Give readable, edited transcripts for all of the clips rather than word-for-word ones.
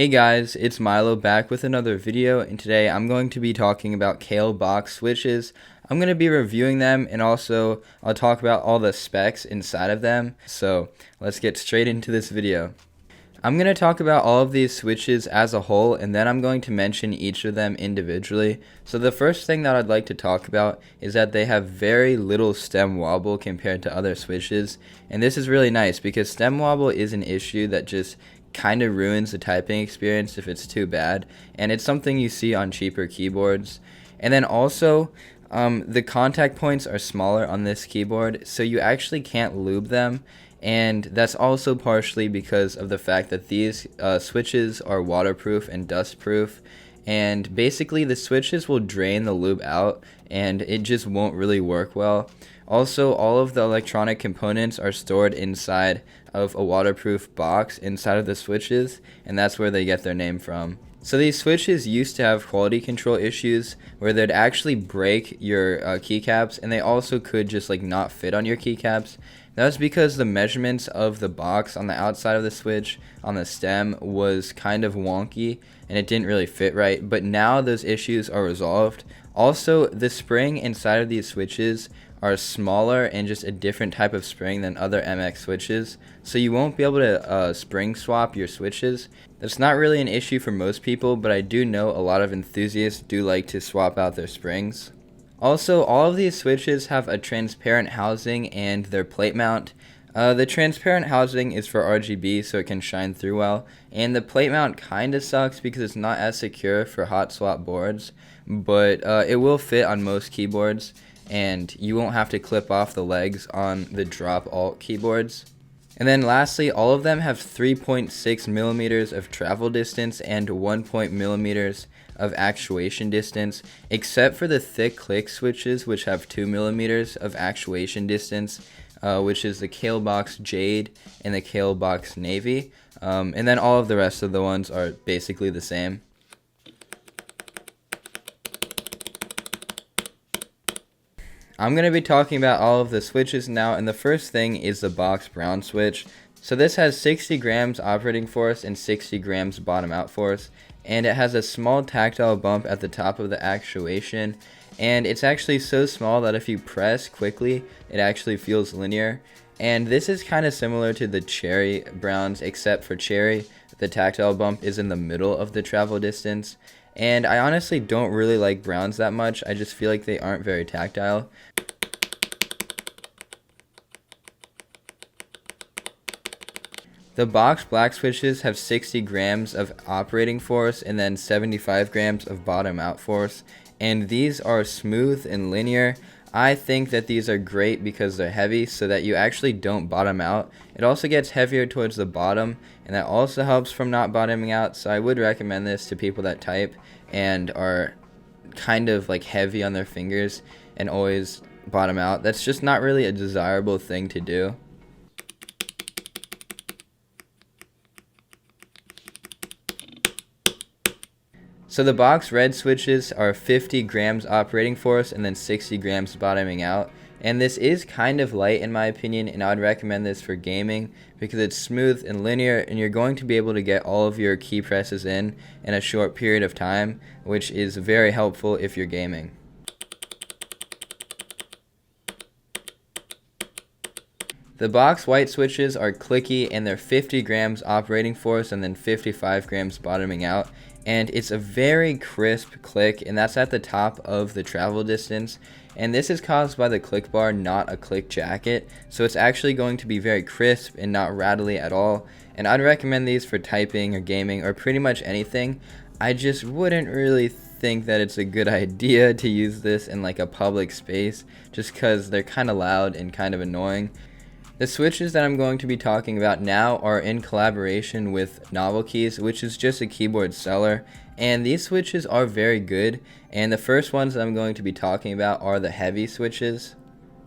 Hey guys, it's Milo back with another video, and today I'm going to be talking about Kalih box switches. I'm going to be reviewing them, and also I'll talk about all the specs inside of them. So let's get straight into this video. I'm going to talk about all of these switches as a whole, and then I'm going to mention each of them individually. So the first thing that I'd like to talk about is that they have very little stem wobble compared to other switches, and this is really nice because stem wobble is an issue that just kind of ruins the typing experience if it's too bad, and it's something you see on cheaper keyboards. And then also the contact points are smaller on this keyboard, so you actually can't lube them, and that's also partially because of the fact that these switches are waterproof and dustproof, and basically the switches will drain the lube out and it just won't really work well. Also, all of the electronic components are stored inside of a waterproof box inside of the switches, and that's where they get their name from. So these switches used to have quality control issues where they'd actually break your keycaps, and they also could just like not fit on your keycaps. That was because the measurements of the box on the outside of the switch on the stem was kind of wonky and it didn't really fit right, but now those issues are resolved. Also, the spring inside of these switches are smaller and just a different type of spring than other MX switches, so you won't be able to spring swap your switches. That's not really an issue for most people, but I do know a lot of enthusiasts do like to swap out their springs. Also, all of these switches have a transparent housing and their plate mount. The transparent housing is for RGB, so it can shine through well, and the plate mount kind of sucks because it's not as secure for hot swap boards, but it will fit on most keyboards, and you won't have to clip off the legs on the drop alt keyboards. And then lastly, all of them have 3.6 millimeters of travel distance and 1 millimeters of actuation distance, except for the thick click switches, which have 2 millimeters of actuation distance, which is the Kalih box Jade and the Kalih box Navy. And then all of the rest of the ones are basically the same. I'm going to be talking about all of the switches now, and the first thing is the box brown switch. So this has 60 grams operating force and 60 grams bottom out force, and it has a small tactile bump at the top of the actuation, and it's actually so small that if you press quickly, it actually feels linear. And this is kind of similar to the cherry browns, except for cherry, the tactile bump is in the middle of the travel distance. And I honestly don't really like browns that much, I just feel like they aren't very tactile. The box black switches have 60 grams of operating force and then 75 grams of bottom out force, and these are smooth and linear. I think that these are great because they're heavy so that you actually don't bottom out. It also gets heavier towards the bottom, and that also helps from not bottoming out, so I would recommend this to people that type and are kind of like heavy on their fingers and always bottom out. That's just not really a desirable thing to do. So the box red switches are 50 grams operating force and then 60 grams bottoming out. And this is kind of light in my opinion, and I would recommend this for gaming because it's smooth and linear, and you're going to be able to get all of your key presses in a short period of time, which is very helpful if you're gaming. The box white switches are clicky, and they're 50 grams operating force and then 55 grams bottoming out, and it's a very crisp click, and that's at the top of the travel distance, and this is caused by the click bar, not a click jacket, so it's actually going to be very crisp and not rattly at all, and I'd recommend these for typing or gaming or pretty much anything. I just wouldn't really think that it's a good idea to use this in like a public space just because they're kind of loud and kind of annoying. The switches that I'm going to be talking about now are in collaboration with Novel Keys, which is just a keyboard seller, and these switches are very good, and the first ones that I'm going to be talking about are the heavy switches.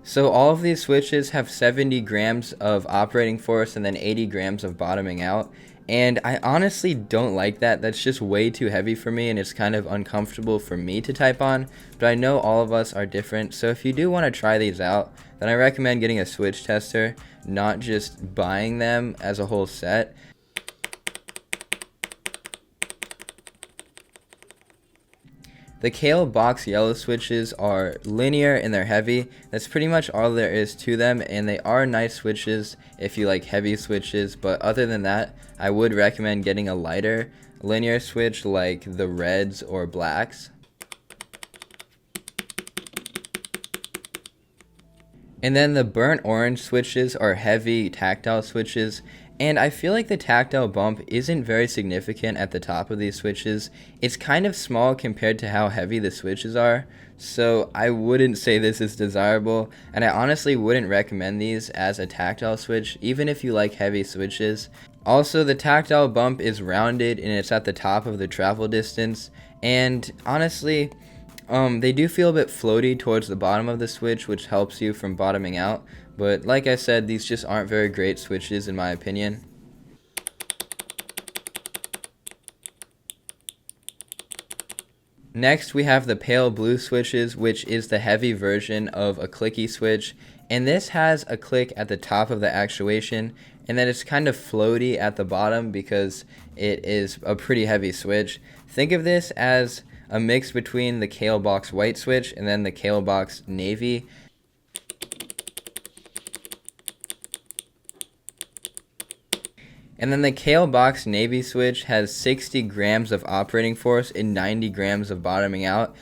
So all of these switches have 70 grams of operating force and then 80 grams of bottoming out, and I honestly don't like that. That's just way too heavy for me, and it's kind of uncomfortable for me to type on, but I know all of us are different, so if you do want to try these out, then I recommend getting a switch tester, not just buying them as a whole set. The Kalih box yellow switches are linear and they're heavy. That's pretty much all there is to them, and they are nice switches if you like heavy switches, but other than that, I would recommend getting a lighter linear switch like the reds or blacks. And then the burnt orange switches are heavy tactile switches, and I feel like the tactile bump isn't very significant at the top of these switches. It's kind of small compared to how heavy the switches are, so I wouldn't say this is desirable, and I honestly wouldn't recommend these as a tactile switch, even if you like heavy switches. Also, the tactile bump is rounded and it's at the top of the travel distance, and honestly, they do feel a bit floaty towards the bottom of the switch, which helps you from bottoming out, but like I said, these just aren't very great switches in my opinion. Next, we have the pale blue switches, which is the heavy version of a clicky switch, and this has a click at the top of the actuation, and then it's kind of floaty at the bottom because it is a pretty heavy switch. Think of this as a mix between the Kalih box white switch and then the Kalih box navy. And then the Kalih box navy switch has 60 grams of operating force and 90 grams of bottoming out.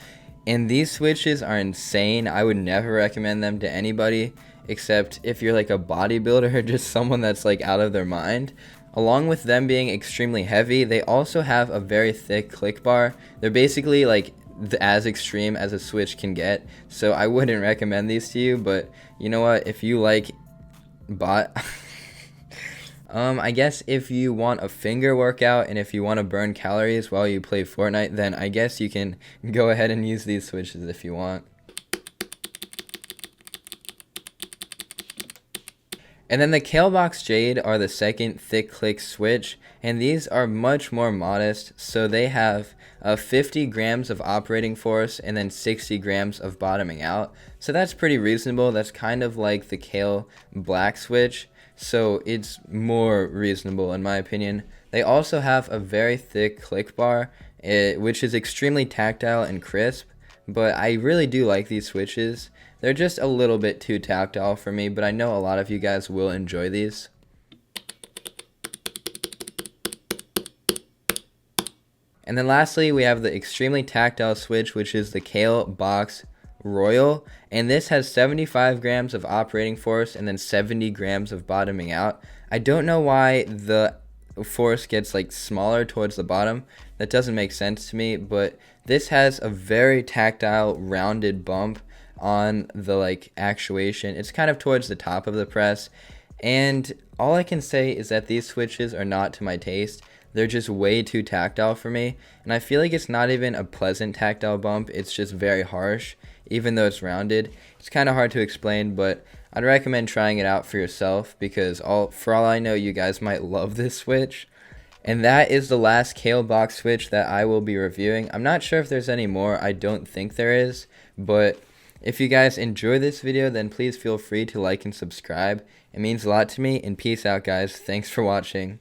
And these switches are insane. I would never recommend them to anybody except if you're like a bodybuilder or just someone that's like out of their mind. Along with them being extremely heavy, they also have a very thick click bar. They're basically like as extreme as a switch can get. So I wouldn't recommend these to you, but you know what? If you like I guess if you want a finger workout and if you want to burn calories while you play Fortnite, then I guess you can go ahead and use these switches if you want. And then the Kalih box Jade are the second thick click switch, and these are much more modest, so they have 50 grams of operating force and then 60 grams of bottoming out. So that's pretty reasonable. That's kind of like the Kalih black switch, so it's more reasonable in my opinion. They also have a very thick click bar, which is extremely tactile and crisp, but I really do like these switches. They're just a little bit too tactile for me, but I know a lot of you guys will enjoy these. And then lastly, we have the extremely tactile switch, which is the Kalih box Royal, and this has 75 grams of operating force and then 70 grams of bottoming out. I don't know why the force gets like smaller towards the bottom. That doesn't make sense to me, but this has a very tactile rounded bump on the like actuation. It's kind of towards the top of the press, and all I can say is that these switches are not to my taste. They're just way too tactile for me, and I feel like it's not even a pleasant tactile bump. It's just very harsh, even though it's rounded. It's kind of hard to explain, but I'd recommend trying it out for yourself because for all I know, you guys might love this switch. And that is the last Kalih box switch that I will be reviewing. I'm not sure if there's any more. I don't think there is, but if you guys enjoy this video, then please feel free to like and subscribe. It means a lot to me, and peace out, guys. Thanks for watching.